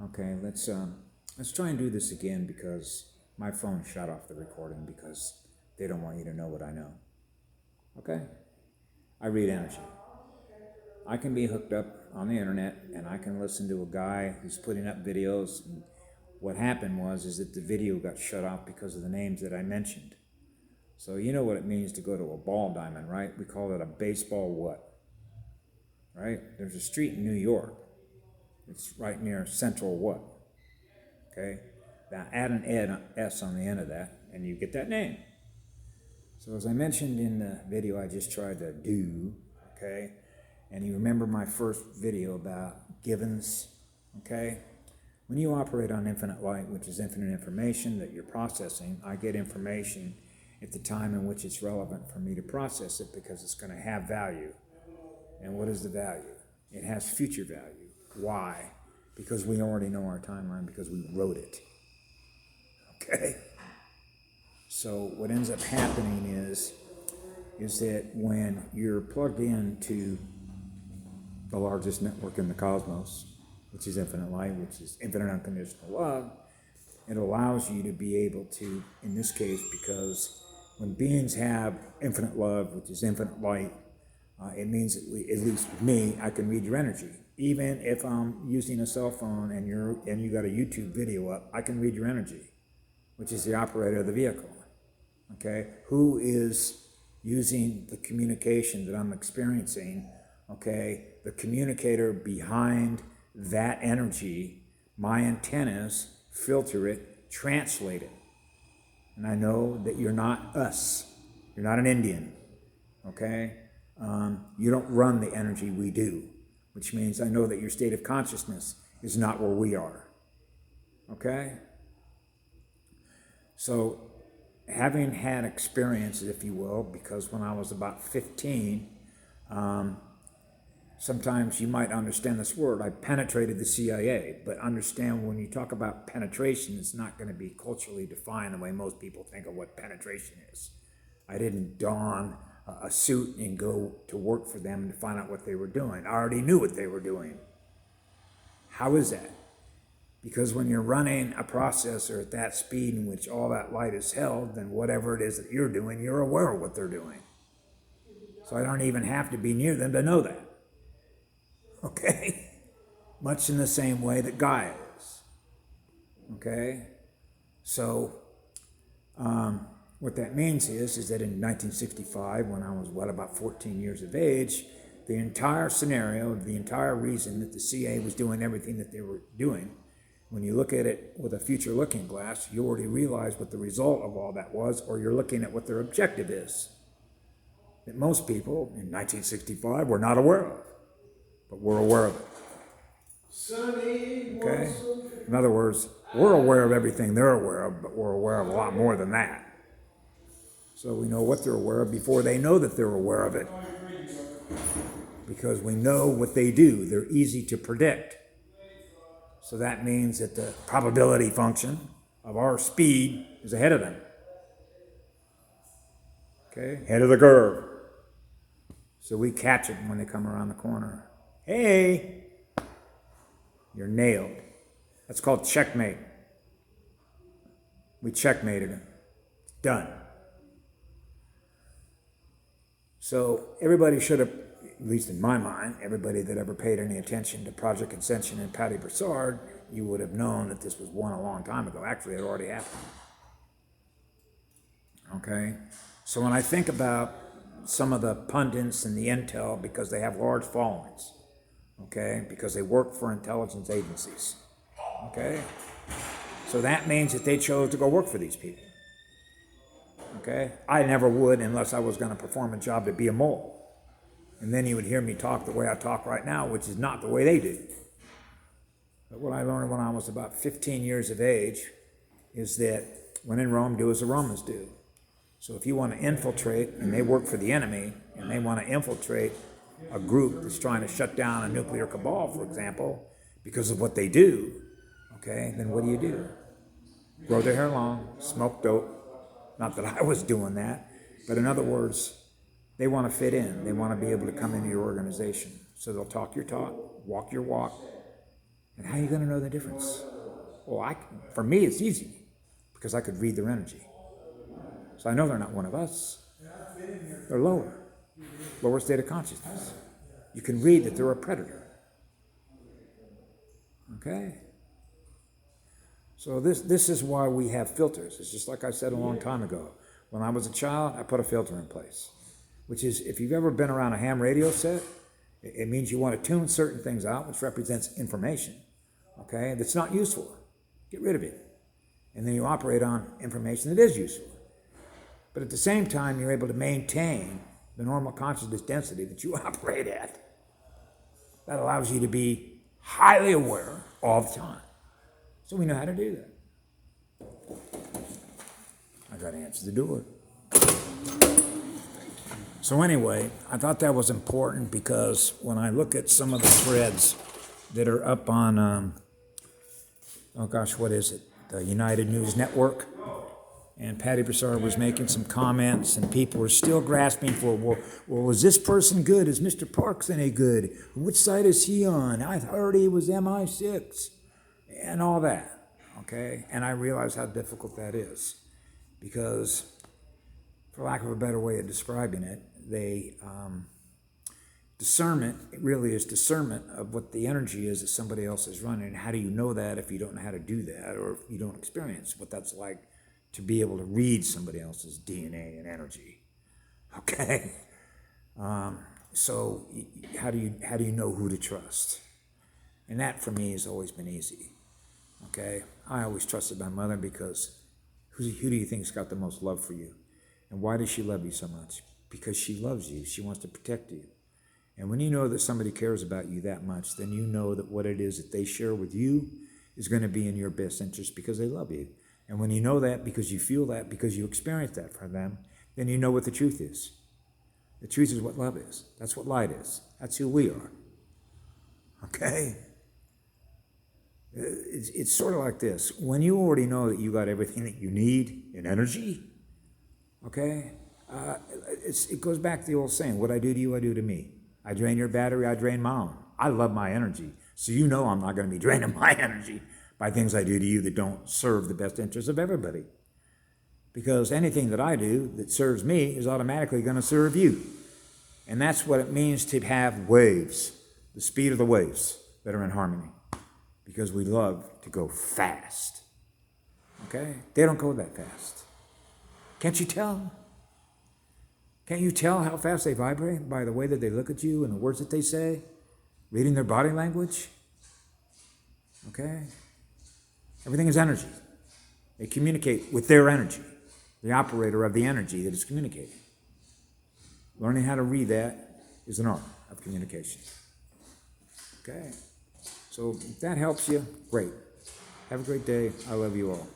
Okay, let's try and do this again because my phone shut off the recording because they don't want you to know what I know. Okay? I read energy. I can be hooked up on the internet and I can listen to a guy who's putting up videos. And what happened is that the video got shut off because of the names that I mentioned. So you know what it means to go to a ball diamond, right? We call it a baseball what? Right? There's a street in New York. It's right near Central what? Okay? Now add an S on the end of that and you get that name. So as I mentioned in the video I just tried to do, okay, and you remember my first video about givens, okay? When you operate on infinite light, which is infinite information that you're processing, I get information at the time in which it's relevant for me to process it because it's going to have value. And what is the value? It has future value. Why? Because we already know our timeline because we wrote it. Okay? So what ends up happening is that when you're plugged into the largest network in the cosmos, which is infinite light, which is infinite unconditional love, it allows you to be able to, in this case, because when beings have infinite love, which is infinite light, it means that at least with me, I can read your energy. Even if I'm using a cell phone and you got a YouTube video up, I can read your energy, which is the operator of the vehicle. Okay, who is using the communication that I'm experiencing? Okay, the communicator behind that energy, my antennas filter it, translate it. And I know that you're not us. You're not an Indian. Okay, you don't run the energy we do, which means I know that your state of consciousness is not where we are. Okay, so having had experiences, if you will, because when I was about 15, sometimes you might understand this word. I penetrated the CIA, but understand when you talk about penetration, it's not going to be culturally defined the way most people think of what penetration is. I didn't don a suit and go to work for them to find out what they were doing. I already knew what they were doing. How is that? Because when you're running a processor at that speed in which all that light is held, then whatever it is that you're doing, you're aware of what they're doing. So I don't even have to be near them to know that. Okay? Much in the same way that Gaia is. Okay? So what that means is that in 1965, when I was, about 14 years of age, the entire scenario, the entire reason that the CIA was doing everything that they were doing, when you look at it with a future looking glass, you already realize what the result of all that was, or you're looking at what their objective is. That most people in 1965 were not aware of, but we're aware of it. Okay? In other words, we're aware of everything they're aware of, but we're aware of a lot more than that. So we know what they're aware of before they know that they're aware of it. Because we know what they do. They're easy to predict. So that means that the probability function of our speed is ahead of them. Okay? Ahead of the curve. So we catch it when they come around the corner. Hey! You're nailed. That's called checkmate. We checkmated him. Done. So everybody should have, at least in my mind, everybody that ever paid any attention to Project Ascension and Patty Broussard, you would have known that this was won a long time ago. Actually, it already happened. Okay? So when I think about some of the pundits and the intel, because they have large followings, okay, because they work for intelligence agencies, okay, so that means that they chose to go work for these people. Okay? I never would unless I was going to perform a job to be a mole. And then you would hear me talk the way I talk right now, which is not the way they do. But what I learned when I was about 15 years of age is that when in Rome, do as the Romans do. So if you want to infiltrate, and they work for the enemy, and they want to infiltrate a group that's trying to shut down a nuclear cabal, for example, because of what they do, okay, then what do? Grow their hair long, smoke dope. Not that I was doing that, but in other words, they want to fit in. They want to be able to come into your organization. So they'll talk your talk, walk your walk, And how are you going to know the difference? Well, for me, it's easy because I could read their energy. So I know they're not one of us. They're lower state of consciousness. You can read that they're a predator. Okay? So this is why we have filters. It's just like I said a long time ago. When I was a child, I put a filter in place, which is if you've ever been around a ham radio set, it means you want to tune certain things out, which represents information, okay, that's not useful. Get rid of it. And then you operate on information that is useful. But at the same time, you're able to maintain the normal consciousness density that you operate at. That allows you to be highly aware all the time. So we know how to do that. I got to answer the door. So anyway, I thought that was important because when I look at some of the threads that are up on, what is it? The United News Network. And Patty Broussard was making some comments, and people were still grasping for, well, is this person good? Is Mr. Parks any good? Which side is he on? I heard he was MI6, and all that, okay? And I realize how difficult that is, because, for lack of a better way of describing it, discernment, it really is discernment of what the energy is that somebody else is running. And how do you know that if you don't know how to do that, or if you don't experience what that's like to be able to read somebody else's DNA and energy? Okay. So how do you know who to trust? And that for me has always been easy. Okay. I always trusted my mother because who do you think's got the most love for you? And why does she love you so much? Because she loves you. She wants to protect you. And when you know that somebody cares about you that much, then you know that what it is that they share with you is going to be in your best interest because they love you. And when you know that, because you feel that, because you experience that from them, then you know what the truth is. The truth is what love is. That's what light is. That's who we are. Okay? It's sort of like this. When you already know that you got everything that you need in energy, okay, it goes back to the old saying, what I do to you, I do to me. I drain your battery, I drain my own. I love my energy. So you know I'm not going to be draining my energy by things I do to you that don't serve the best interests of everybody. Because anything that I do that serves me is automatically going to serve you. And that's what it means to have waves, the speed of the waves that are in harmony. Because we love to go fast. Okay? They don't go that fast. Can't you tell? Can't you tell how fast they vibrate by the way that they look at you and the words that they say? Reading their body language? Okay? Everything is energy. They communicate with their energy, the operator of the energy that is communicating. Learning how to read that is an art of communication. Okay? So if that helps you, great. Have a great day. I love you all.